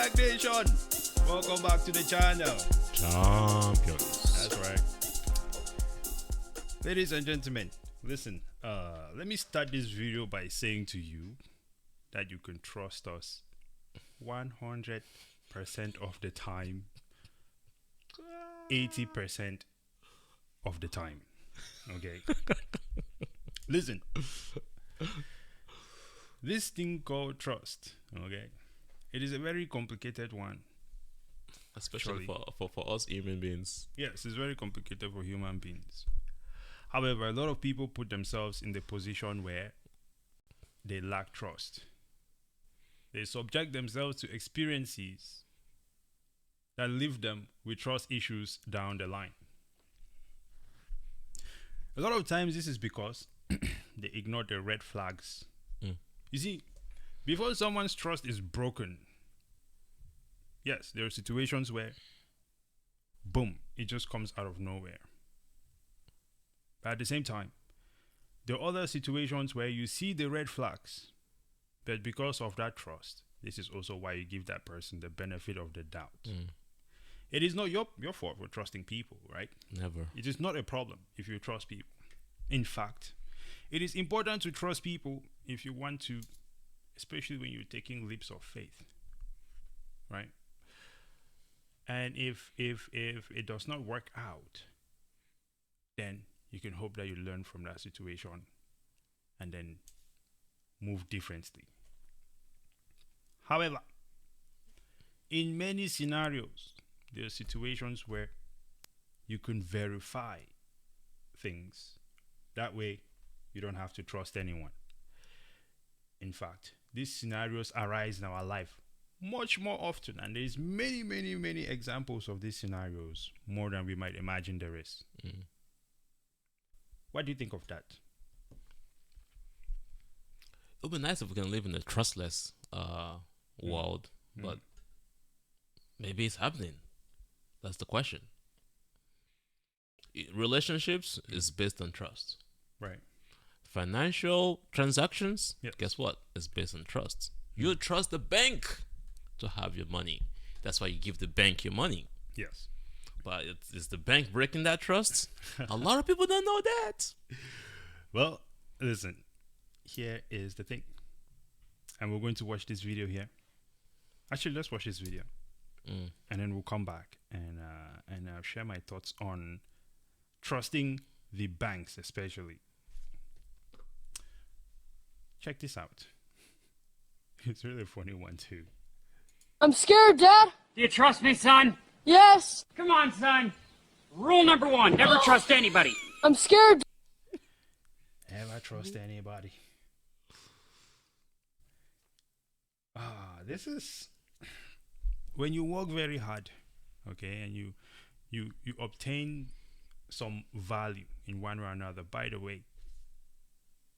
STAKK Nation, welcome back to the channel. Champions. That's right. Ladies and gentlemen, listen, let me start this video by saying to you that you can trust us 100% of the time, 80% of the time. Okay? Listen, this thing called trust, okay, it is a very complicated one. Especially for us human beings. Yes, it's very complicated for human beings. However, a lot of people put themselves in the position where they lack trust. They subject themselves to experiences that leave them with trust issues down the line. A lot of times this is because they ignore the red flags. You see, before someone's trust is broken, yes, there are situations where, boom, it just comes out of nowhere. But at the same time, there are other situations where you see the red flags, but because of that trust, this is also why you give that person the benefit of the doubt. It is not your fault for trusting people, right? Never. It is not a problem if you trust people. In fact, it is important to trust people if you want to, especially when you're taking leaps of faith, right? And if it does not work out, then you can hope that you learn from that situation and then move differently. However, in many scenarios, there are situations where you can verify things. That way, you don't have to trust anyone. In fact, these scenarios arise in our life much more often, and there's many examples of these scenarios, more than we might imagine there is. What do you think of that? It would be nice if we can live in a trustless world, but maybe it's happening. That's the question. Relationships is based on trust. Right. Financial transactions, Yes. guess what? It's based on trust. You trust the bank to have your money. That's why you give the bank your money. Yes. But is the bank breaking that trust? A lot of people don't know that. Well, listen, here is the thing. And we're going to watch this video here. Actually, let's watch this video. And then we'll come back and I'll share my thoughts on trusting the banks, especially. Check this out. It's really a funny one too. I'm scared, Dad. Do you trust me, son? Yes. Come on, son. Rule number one, never trust anybody. I'm scared. Never trust anybody. This is when you work very hard, okay, and you obtain some value in one way or another. By the way,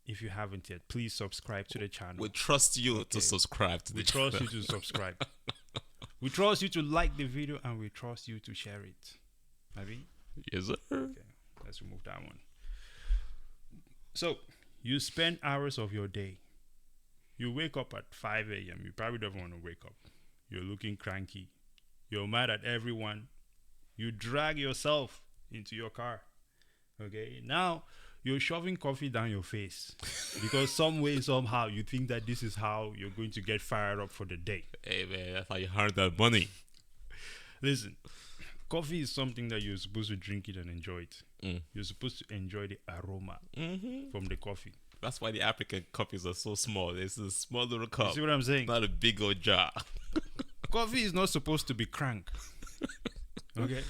if you haven't yet, please subscribe to the channel. We trust you to subscribe to the channel. We trust you to subscribe. We trust you to like the video, and we trust you to share it. Maybe? Yes, sir. Okay, let's remove that one. So, you spend hours of your day. You wake up at 5 a.m. You probably don't want to wake up. You're looking cranky. You're mad at everyone. You drag yourself into your car. Okay, now you're shoving coffee down your face because some way, somehow, you think that this is how you're going to get fired up for the day. Hey, man, that's how you earn that money. Listen, coffee is something that you're supposed to drink it and enjoy it. You're supposed to enjoy the aroma from the coffee. That's why the African coffees are so small. It's a small little cup. You see what I'm saying? Not a big old jar. Coffee is not supposed to be crank. Okay?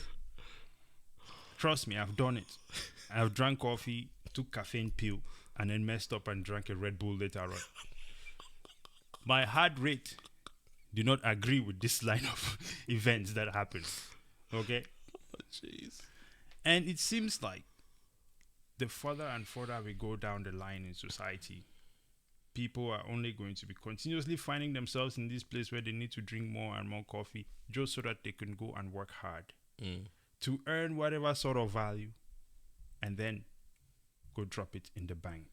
Trust me, I've done it. I've drank coffee, took caffeine pill, and then messed up and drank a Red Bull later on. My heart rate do not agree with this line of events that happen. Okay? Oh, jeez. And it seems like the further and further we go down the line in society, people are only going to be continuously finding themselves in this place where they need to drink more and more coffee just so that they can go and work hard to earn whatever sort of value and then go drop it in the bank.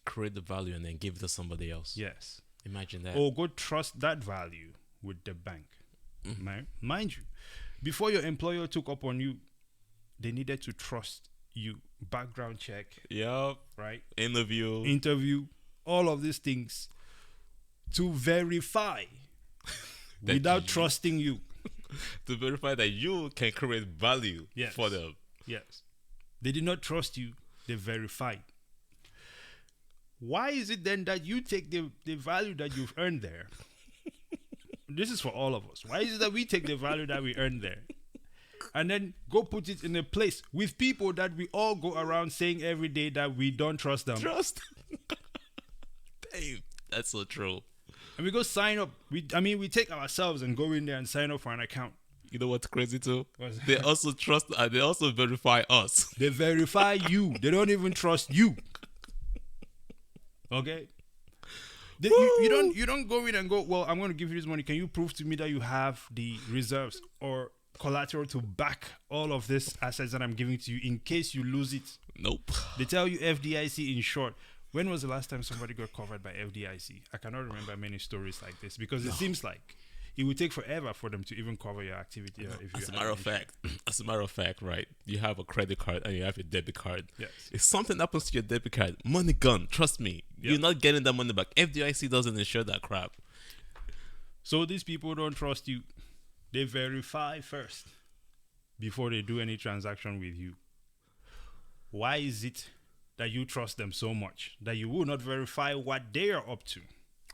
Create the value and then give it to somebody else. Yes. Imagine that. Or go trust that value with the bank. Mind you, before your employer took up on you, they needed to trust you. Background check, Yep. right? Interview. All of these things to verify That without you- trusting you. To verify that you can create value Yes. for them. Yes. They did not trust you, they verified. Why is it then that you take the value that you've earned there? This is for all of us. Why is it that we take the value that we earned there and then go put it in a place with people that we all go around saying every day that we don't trust them? Trust. Damn, that's so true. And we go sign up. We take ourselves and go in there and sign up for an account. You know what's crazy too? What's that? They also trust. They also verify us. They verify you. They don't even trust you. Okay? You don't go in and go, well, I'm going to give you this money. Can you prove to me that you have the reserves or collateral to back all of this assets that I'm giving to you in case you lose it? Nope. They tell you FDIC in short. When was the last time somebody got covered by FDIC? I cannot remember many stories like this because it seems like it would take forever for them to even cover your activity. If you As a matter of fact, right? You have a credit card and you have your debit card. Yes. If something happens to your debit card, money gone. Trust me, Yeah. you're not getting that money back. FDIC doesn't insure that crap. So these people don't trust you. They verify first before they do any transaction with you. Why is it that you trust them so much that you will not verify what they are up to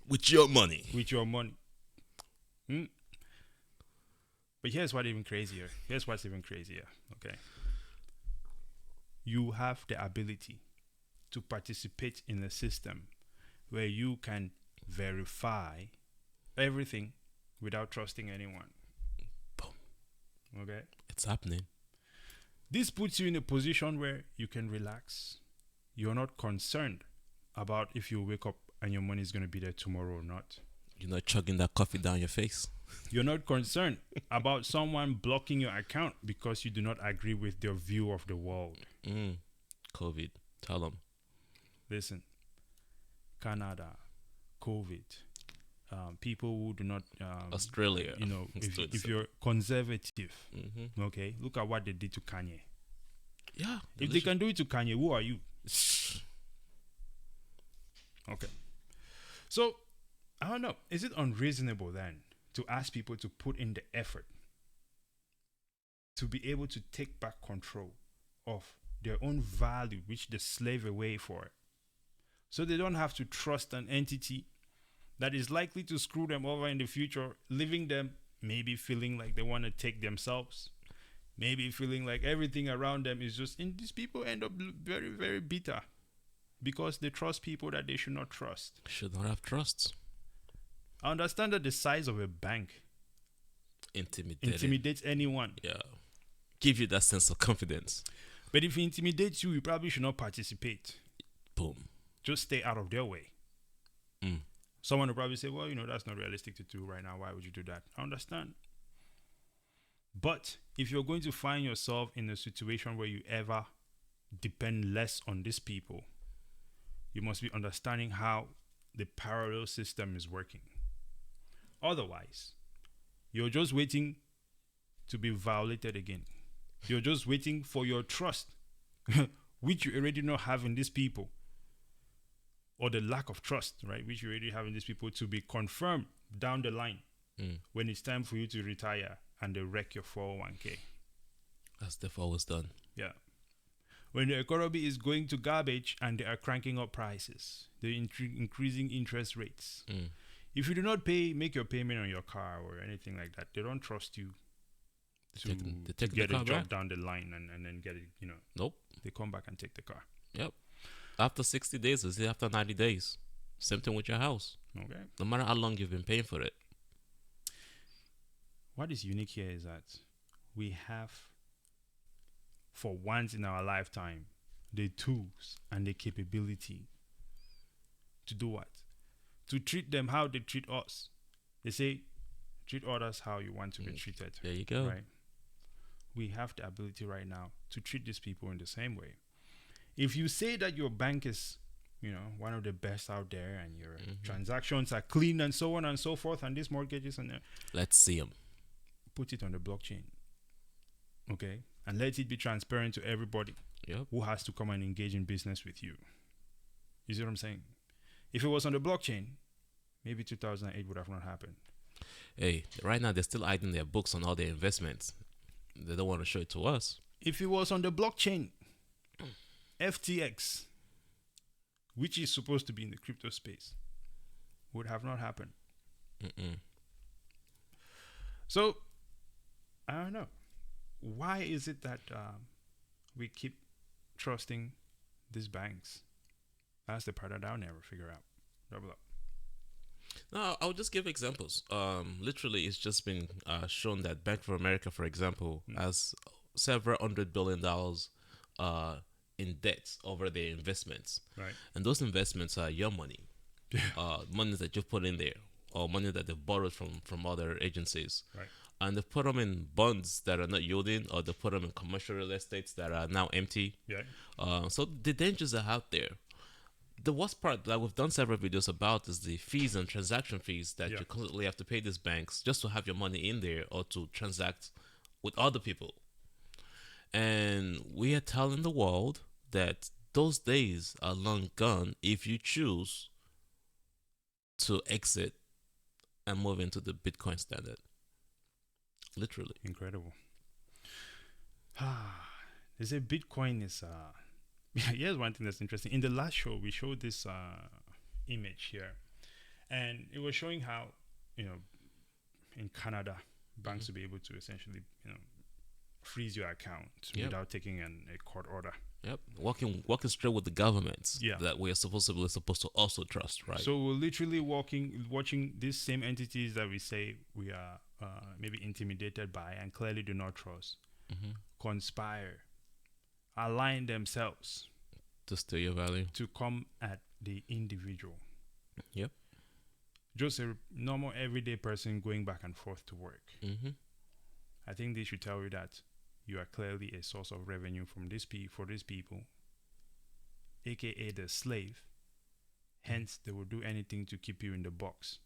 With your money. with your money? But here's what's even crazier. Okay. You have the ability to participate in a system where you can verify everything without trusting anyone. Boom. Okay. It's happening. This puts you in a position where you can relax. You're not concerned about if you wake up and your money is going to be there tomorrow or not. You're not chugging that coffee down your face. You're not concerned about someone blocking your account because you do not agree with their view of the world. COVID. Tell them. Listen, Canada, COVID, people who do not, Australia. if you're conservative, Mm-hmm. okay, look at what they did to Kanye. Yeah. If they can do it to Kanye, who are you? Okay. So, I don't know. Is it unreasonable then to ask people to put in the effort to be able to take back control of their own value, which they slave away for, so they don't have to trust an entity that is likely to screw them over in the future, leaving them maybe feeling like they want to take themselves, maybe feeling like everything around them is just, and these people end up very, very bitter because they trust people that they should not trust. Should not have trust. I understand that the size of a bank Intimidates anyone. Yeah. Give you that sense of confidence. But if it intimidates you, you probably should not participate. Boom. Just stay out of their way. Someone will probably say, well, that's not realistic to do right now. Why would you do that? I understand. But if you're going to find yourself in a situation where you ever depend less on these people, you must be understanding how the parallel system is working. Otherwise, you're just waiting to be violated again. You're just waiting for your trust, which you already not have in these people, or the lack of trust, right, which you already have in these people, to be confirmed down the line when it's time for you to retire and they wreck your 401k. As they've always done. Yeah. When the economy is going to garbage and they are cranking up prices, they're increasing interest rates. If you do not make your payment on your car or anything like that, they don't trust you to get a job down the line and then get it, Nope. They come back and take the car. Yep. After 60 days, is it after 90 days? Same thing with your house. Okay. No matter how long you've been paying for it. What is unique here is that we have, for once in our lifetime, the tools and the capability to do what? To treat them how they treat us. They say, treat others how you want to be treated. There you go. Right? We have the ability right now to treat these people in the same way. If you say that your bank is one of the best out there, and your transactions are clean and so on and so forth, and these mortgages and Let's see them. put it on the blockchain, okay, and let it be transparent to everybody Yep. who has to come and engage in business with you. You see what I'm saying? If it was on the blockchain, maybe 2008 would have not happened. Hey, right now they're still hiding their books on all their investments. They don't want to show it to us. If it was on the blockchain, FTX, which is supposed to be in the crypto space, would have not happened. So, I don't know. Why is it that we keep trusting these banks? That's the part that I'll never figure out. Double up. No, I'll just give examples. Literally, it's just been shown that Bank of America, for example, has several $100 billion in debts over their investments. Right. And those investments are your money, money that you've put in there, or money that they've borrowed from other agencies. Right. And they put them in bonds that are not yielding, or they put them in commercial real estates that are now empty. Yeah. So the dangers are out there. The worst part that we've done several videos about is the fees and transaction fees that you constantly have to pay these banks just to have your money in there or to transact with other people. And we are telling the world that those days are long gone if you choose to exit and move into the Bitcoin standard. Literally. Incredible. They say Bitcoin is here's one thing that's interesting. In the last show, we showed this image here, and it was showing how, in Canada, banks will be able to essentially, freeze your account without taking a court order. Yep, walking straight with the governments Yeah. that we are supposed to also trust, right? So we're literally watching these same entities that we say we are maybe intimidated by and clearly do not trust, conspire, align themselves to steal your value. to come at the individual. Yep. Just a normal everyday person going back and forth to work. I think they should tell you that you are clearly a source of revenue from for these people, aka the slave. Hence, they will do anything to keep you in the box.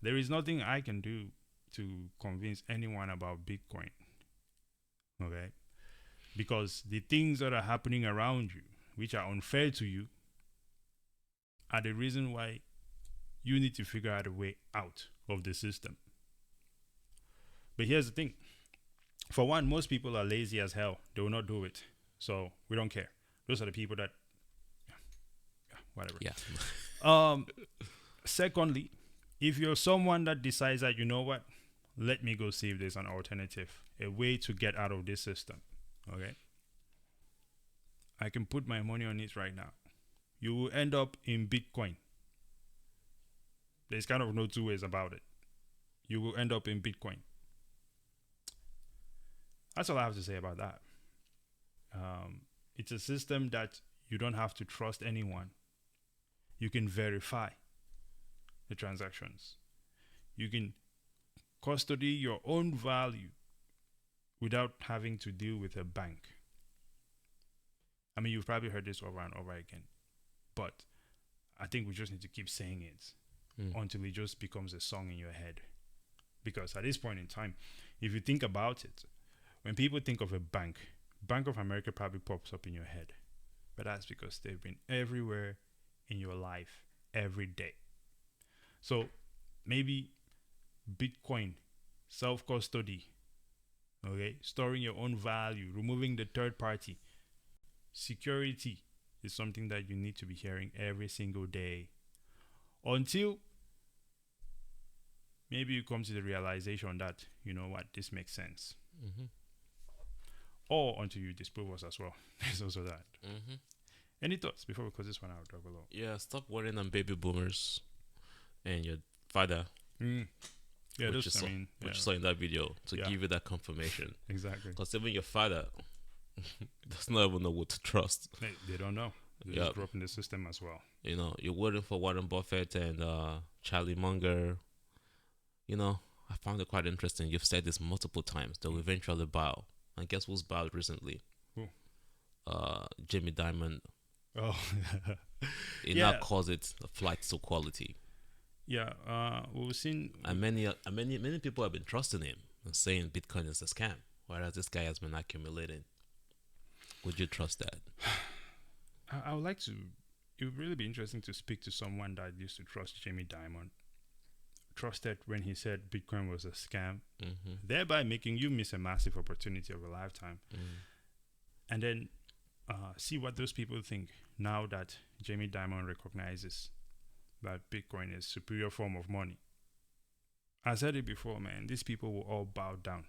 There is nothing I can do to convince anyone about Bitcoin. Okay? Because the things that are happening around you, which are unfair to you, are the reason why you need to figure out a way out of the system. But here's the thing. For one, most people are lazy as hell. They will not do it. So we don't care. Those are the people that, whatever. Yeah. Secondly, if you're someone that decides that, you know what, let me go see if there's an alternative, a way to get out of this system. Okay? I can put my money on it right now. You will end up in Bitcoin. There's kind of no two ways about it. You will end up in Bitcoin. That's all I have to say about that. It's a system that you don't have to trust anyone. You can verify the transactions. You can custody your own value without having to deal with a bank. I mean, you've probably heard this over and over again, but I think we just need to keep saying it until it just becomes a song in your head. Because at this point in time, if you think about it, when people think of a bank, Bank of America probably pops up in your head. But that's because they've been everywhere in your life every day. So maybe Bitcoin, self-custody, okay, storing your own value, removing the third party, security is something that you need to be hearing every single day until maybe you come to the realization that, you know what, this makes sense. Or until you disprove us as well. There's also that. Any thoughts before we close this one out, Dr. Low? Yeah, stop worrying on baby boomers and your father. Yeah, which just, you saw in that video to give you that confirmation. Exactly. Because even your father does not even know what to trust. They don't know. They just grew up in the system as well. You know, you're waiting for Warren Buffett and Charlie Munger. You know, I found it quite interesting. You've said this multiple times. They'll eventually bow. And guess who's bowed recently? Who? Jamie Dimon Oh, It yeah, now calls it a flight to quality. yeah. We've seen. And many people have been trusting him and saying Bitcoin is a scam, whereas this guy has been accumulating. Would you trust that? I would like to. It would really be interesting to speak to someone that used to trust Jamie Dimon, trusted when he said Bitcoin was a scam, thereby making you miss a massive opportunity of a lifetime. And then see what those people think now that Jamie Dimon recognizes that Bitcoin is superior form of money. I said it before, man. These people will all bow down.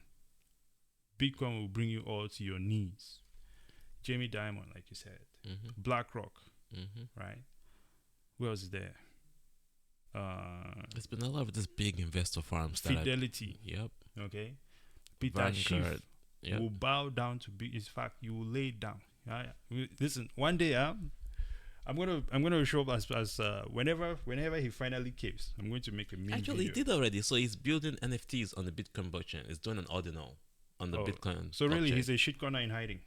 Bitcoin will bring you all to your knees. Jamie Dimon, like you said, BlackRock, right? Who else is there? There's been a lot of these big investor farms. Fidelity. Yep. Okay. Peter Schiff Yep. will bow down to be. In fact, you will lay down. Listen, one day, I'm gonna show up as whenever he finally caves, I'm going to make a meme Actually, video. he did already. So he's building NFTs on the Bitcoin blockchain. He's doing an ordinal on the Bitcoin. So really, blockchain. he's a shitcoiner in hiding.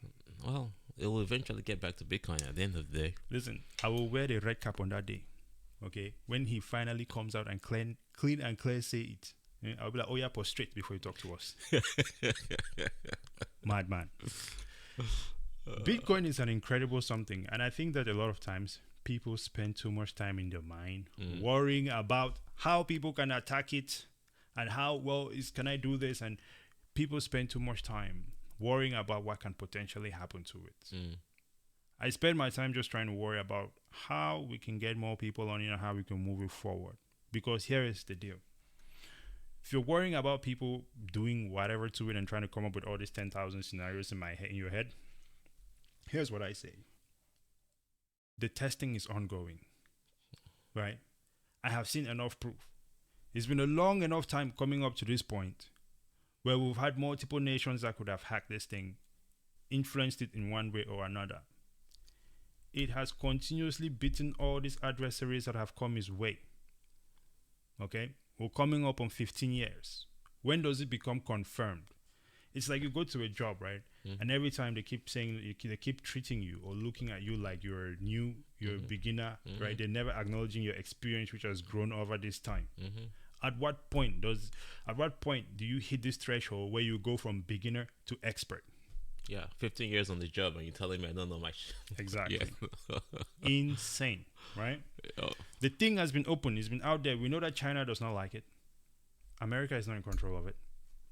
Well, it will eventually get back to Bitcoin at the end of the day. Listen, I will wear the red cap on that day. Okay, when he finally comes out and clean and clear say it, I'll be like, oh yeah, prostrate before you talk to us. Madman. Bitcoin is an incredible something, and I think that a lot of times people spend too much time in their mind worrying about how people can attack it and how well can I do this, and people spend too much time worrying about what can potentially happen to it. I spend my time just trying to worry about how we can get more people on it and how we can move it forward. Because here is the deal. If you're worrying about people doing whatever to it and trying to come up with all these 10,000 scenarios in your head, here's what I say. The testing is ongoing, right? I have seen enough proof. It's been a long enough time coming up to this point where we've had multiple nations that could have hacked this thing, influenced it in one way or another. It has continuously beaten all these adversaries that have come his way. Okay? We're coming up on 15 years. When does it become confirmed? It's like you go to a job, right? And every time they keep saying, they keep treating you or looking at you like you're new, you're a beginner, right? They're never acknowledging your experience, which has grown over this time. At what point do you hit this threshold where you go from beginner to expert? Yeah, 15 years on the job and you're telling me I don't know much. Exactly. Insane, right? The thing has been open, it's been out there. We know that China does not like it. America is not in control of it.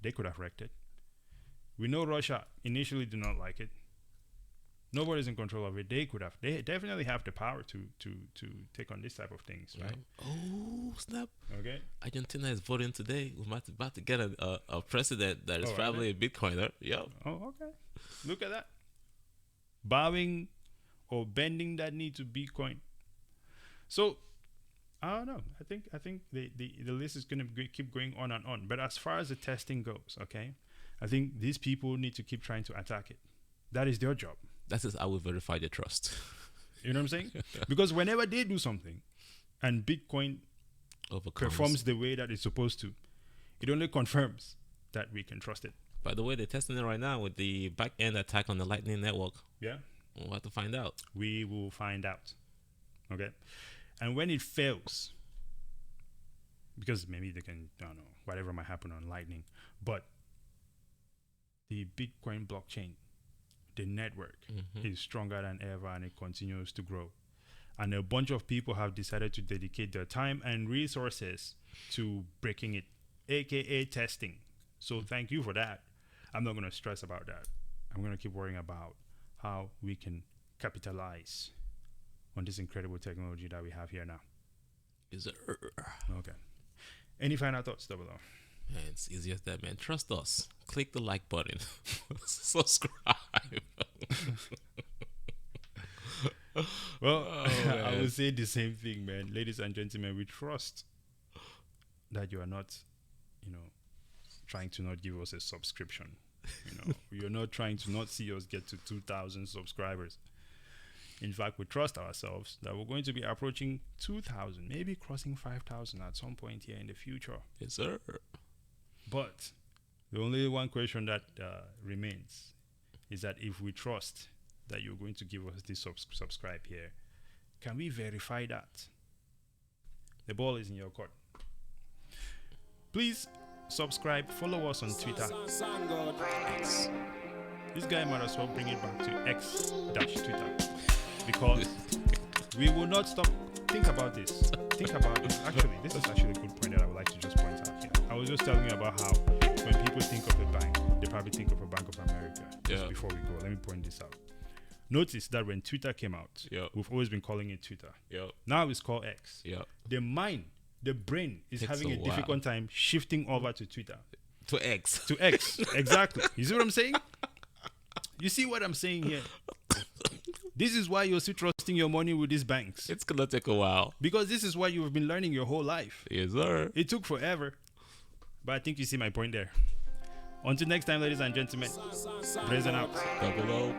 They could have wrecked it. We know Russia initially did not like it. Nobody's in control of it. They definitely have the power to take on this type of things, right? Oh, snap. Okay. Argentina is voting today. We're about to get a president that is probably a Bitcoiner. Yep. Oh, okay. Look at that. Bowing or bending that knee to Bitcoin. So, I don't know. I think the list is going to keep going on and on. But as far as the testing goes, okay, I think these people need to keep trying to attack it. That is their job. That is how we verify the trust. You know what I'm saying? Because whenever they do something and Bitcoin performs the way that it's supposed to, it only confirms that we can trust it. By the way, they're testing it right now with the back-end attack on the Lightning Network. Yeah. We'll have to find out. We will find out. Okay? And when it fails, because maybe they can, I don't know, whatever might happen on Lightning, but the Bitcoin blockchain, the network is stronger than ever and it continues to grow. And a bunch of people have decided to dedicate their time and resources to breaking it, aka testing. So thank you for that. I'm not going to stress about that. I'm going to keep worrying about how we can capitalize on this incredible technology that we have here now. Is it? Okay. Any final thoughts, Double O? Man, it's easy as that, man. Trust us. Click the like button. Subscribe. Well, I will say the same thing, man. Ladies and gentlemen, we trust that you are not, trying to not give us a subscription. You're not trying to not see us get to 2,000 subscribers. In fact, we trust ourselves that we're going to be approaching 2,000, maybe crossing 5,000 at some point here in the future. Yes, sir. But the only one question that remains is that if we trust that you're going to give us this subscribe here, Can we verify that? The ball is in your court. Please subscribe, follow us on Twitter. X. This guy might as well bring it back to X-Twitter, because we will not stop. Think about this. Actually, this is actually a good point that I would like to just point out here. I was just telling you about how when people think of a bank, they probably think of a Bank of America. Just before we go, let me point this out. Notice that when Twitter came out, we've always been calling it Twitter. Now it's called X. The brain is having a difficult time shifting over to Twitter. To X. Exactly. You see what I'm saying? You see what I'm saying here? This is why you're still trusting your money with these banks. It's going to take a while. Because this is what you've been learning your whole life. Yes, sir. It took forever. But I think you see my point there. Until next time, ladies and gentlemen. Brazen out. Double O.